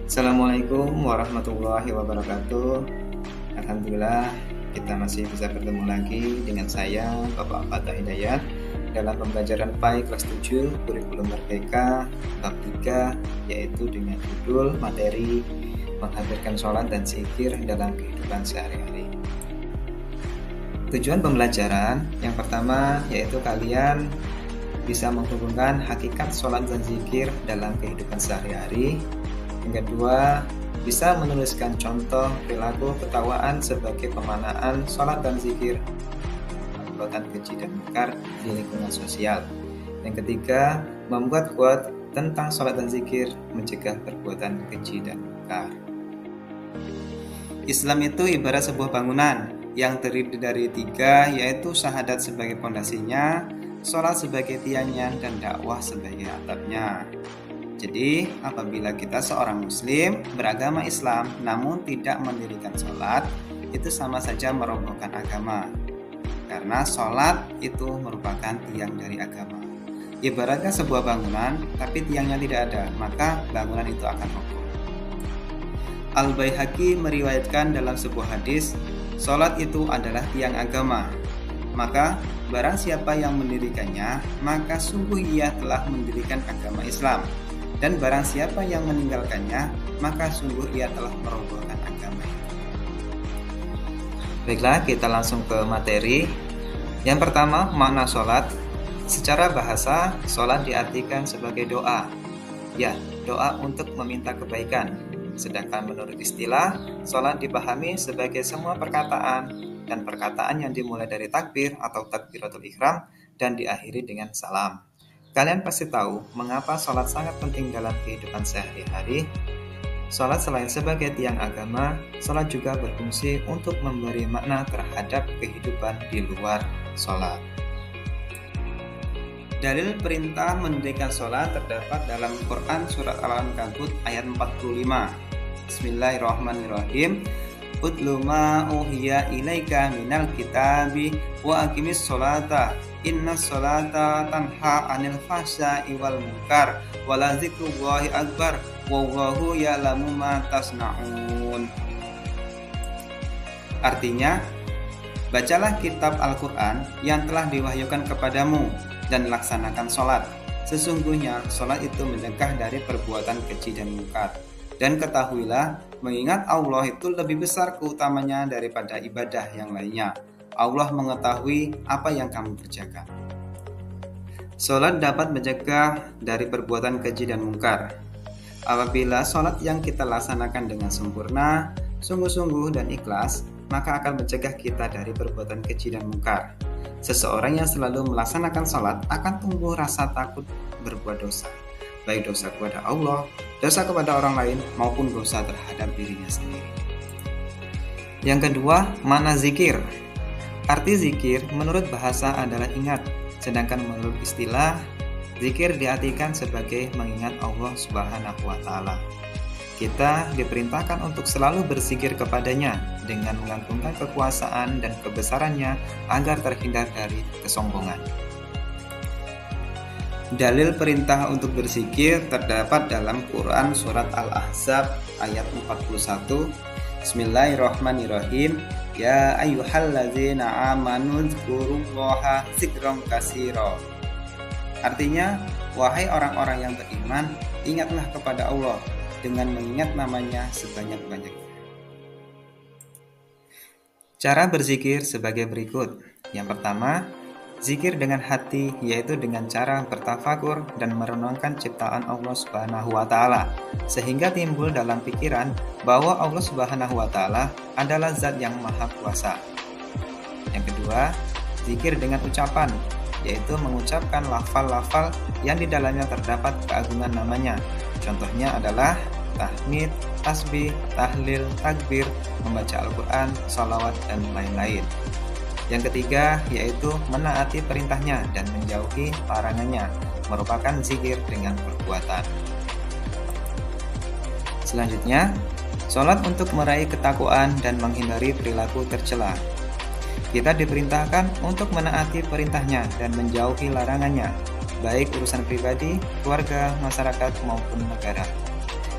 Assalamualaikum warahmatullahi wabarakatuh. Alhamdulillah kita masih bisa bertemu lagi dengan saya Bapak Fatah Hidayat dalam pembelajaran PAI kelas 7 Kurikulum Merdeka bab 3, yaitu dengan judul materi menghadirkan sholat dan zikir dalam kehidupan sehari-hari. Tujuan pembelajaran yang pertama yaitu kalian bisa menghubungkan hakikat sholat dan zikir dalam kehidupan sehari-hari. Yang kedua, bisa menuliskan contoh perilaku ketawaan sebagai pemanaan sholat dan zikir perbuatan keji dan mungkar di lingkungan sosial. Yang ketiga, membuat quote tentang sholat dan zikir mencegah perbuatan keji dan mungkar. Islam itu ibarat sebuah bangunan yang terdiri dari 3, yaitu syahadat sebagai pondasinya, sholat sebagai tiangnya, dan dakwah sebagai atapnya. Jadi, apabila kita seorang muslim beragama Islam namun tidak mendirikan sholat, itu sama saja merobohkan agama. Karena sholat itu merupakan tiang dari agama. Ibaratnya sebuah bangunan, tapi tiangnya tidak ada, maka bangunan itu akan roboh. Al-Baihaqi meriwayatkan dalam sebuah hadis, sholat itu adalah tiang agama. Maka, barang siapa yang mendirikannya, maka sungguh ia telah mendirikan agama Islam. Dan barang siapa yang meninggalkannya, maka sungguh ia telah merobohkan agama itu. Baiklah, kita langsung ke materi. Yang pertama, makna sholat. Secara bahasa, sholat diartikan sebagai doa. Ya, doa untuk meminta kebaikan. Sedangkan menurut istilah, sholat dipahami sebagai semua perkataan dan perkataan yang dimulai dari takbir atau takbiratul ihram dan diakhiri dengan salam. Kalian pasti tahu mengapa sholat sangat penting dalam kehidupan sehari-hari. Sholat selain sebagai tiang agama, sholat juga berfungsi untuk memberi makna terhadap kehidupan di luar sholat. Dalil perintah mendirikan sholat terdapat dalam Quran Surat Al-Ankabut ayat 45. Bismillahirrahmanirrahim. Utlu ma uhiya ilaika minal kitabi wa aqimis sholata inna sholata tanha anil fahsya'i wal munkar wala zikrullahi akbar wallahu ya'lamu ma tasna'un. Artinya, bacalah kitab Al-Quran yang telah diwahyukan kepadamu dan laksanakan sholat. Sesungguhnya sholat itu mencegah dari perbuatan keji dan mungkar. Dan ketahuilah, mengingat Allah itu lebih besar keutamanya daripada ibadah yang lainnya. Allah mengetahui apa yang kamu kerjakan. Sholat dapat mencegah dari perbuatan keji dan mungkar. Apabila sholat yang kita laksanakan dengan sempurna, sungguh-sungguh dan ikhlas, maka akan mencegah kita dari perbuatan keji dan mungkar. Seseorang yang selalu melaksanakan sholat akan tumbuh rasa takut berbuat dosa, baik dosa kepada Allah, dosa kepada orang lain, maupun dosa terhadap dirinya sendiri. Yang kedua, makna zikir. Arti zikir menurut bahasa adalah ingat, sedangkan menurut istilah, zikir diartikan sebagai mengingat Allah Subhanahu wa Ta'ala. Kita diperintahkan untuk selalu berzikir kepadanya dengan mengagungkan kekuasaan dan kebesarannya agar terhindar dari kesombongan. Dalil perintah untuk berzikir terdapat dalam Quran Surat Al-Ahzab ayat 41. Bismillahirrahmanirrahim. Ya ayyuhalladzina amanu dzkurullaha dzikran katsira. Artinya, wahai orang-orang yang beriman, ingatlah kepada Allah dengan mengingat namanya sebanyak-banyaknya. Cara berzikir sebagai berikut. Yang pertama, zikir dengan hati, yaitu dengan cara bertafakur dan merenungkan ciptaan Allah Subhanahu wa Ta'ala, sehingga timbul dalam pikiran bahwa Allah Subhanahu wa Ta'ala adalah zat yang maha kuasa. Yang kedua, zikir dengan ucapan, yaitu mengucapkan lafal-lafal yang di dalamnya terdapat keagungan namanya. Contohnya adalah tahmid, tasbih, tahlil, takbir, membaca Al-Quran, sholawat, dan lain-lain. Yang ketiga, yaitu menaati perintahnya dan menjauhi larangannya, merupakan zikir dengan perbuatan. Selanjutnya, sholat untuk meraih ketakwaan dan menghindari perilaku tercela. Kita diperintahkan untuk menaati perintahnya dan menjauhi larangannya, baik urusan pribadi, keluarga, masyarakat, maupun negara.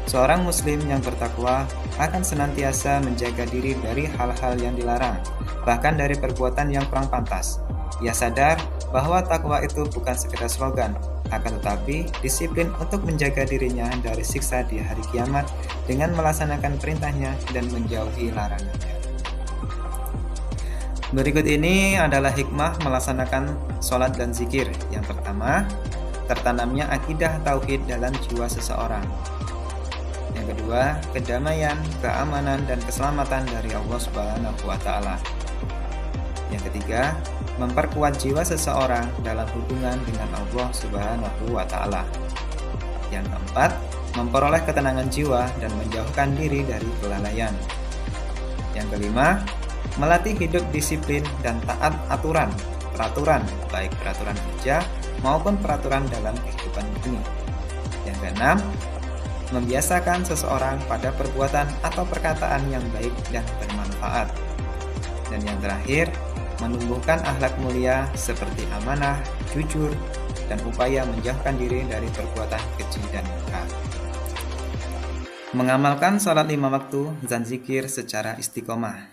Seorang muslim yang bertakwa akan senantiasa menjaga diri dari hal-hal yang dilarang, bahkan dari perbuatan yang kurang pantas. Ia sadar bahwa takwa itu bukan sekedar slogan, akan tetapi disiplin untuk menjaga dirinya dari siksa di hari kiamat dengan melaksanakan perintahnya dan menjauhi larangannya. Berikut ini adalah hikmah melaksanakan sholat dan zikir. Yang pertama, tertanamnya akidah tauhid dalam jiwa seseorang. Yang kedua, kedamaian, keamanan, dan keselamatan dari Allah Subhanahu wa Ta'ala. Yang ketiga, memperkuat jiwa seseorang dalam hubungan dengan Allah Subhanahu wa Ta'ala. Yang keempat, memperoleh ketenangan jiwa dan menjauhkan diri dari kelalaian. Yang kelima, melatih hidup disiplin dan taat peraturan, baik peraturan kerja maupun peraturan dalam kehidupan ini. Yang keenam, membiasakan seseorang pada perbuatan atau perkataan yang baik dan bermanfaat. Dan yang terakhir, menumbuhkan akhlak mulia seperti amanah, jujur, dan upaya menjauhkan diri dari perbuatan keji dan mungkar. Mengamalkan sholat 5 waktu dan zikir secara istiqomah.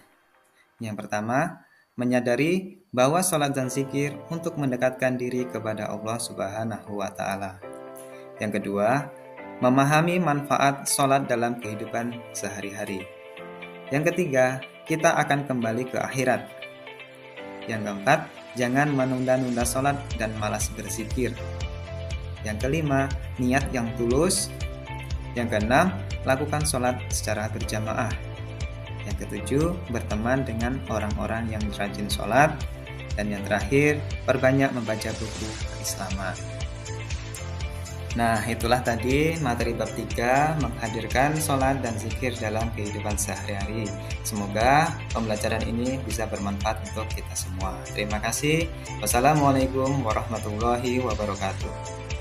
Yang pertama, menyadari bahwa sholat dan zikir untuk mendekatkan diri kepada Allah Subhanahu wa Ta'ala. Yang kedua, memahami manfaat sholat dalam kehidupan sehari-hari. Yang ketiga, kita akan kembali ke akhirat. Yang keempat, jangan menunda-nunda sholat dan malas berzikir. Yang kelima, niat yang tulus. Yang keenam, lakukan sholat secara berjamaah. Yang ketujuh, berteman dengan orang-orang yang rajin sholat. Dan yang terakhir, perbanyak membaca buku keislaman. Nah, itulah tadi materi bab 3 menghadirkan sholat dan zikir dalam kehidupan sehari-hari. Semoga pembelajaran ini bisa bermanfaat untuk kita semua. Terima kasih. Wassalamualaikum warahmatullahi wabarakatuh.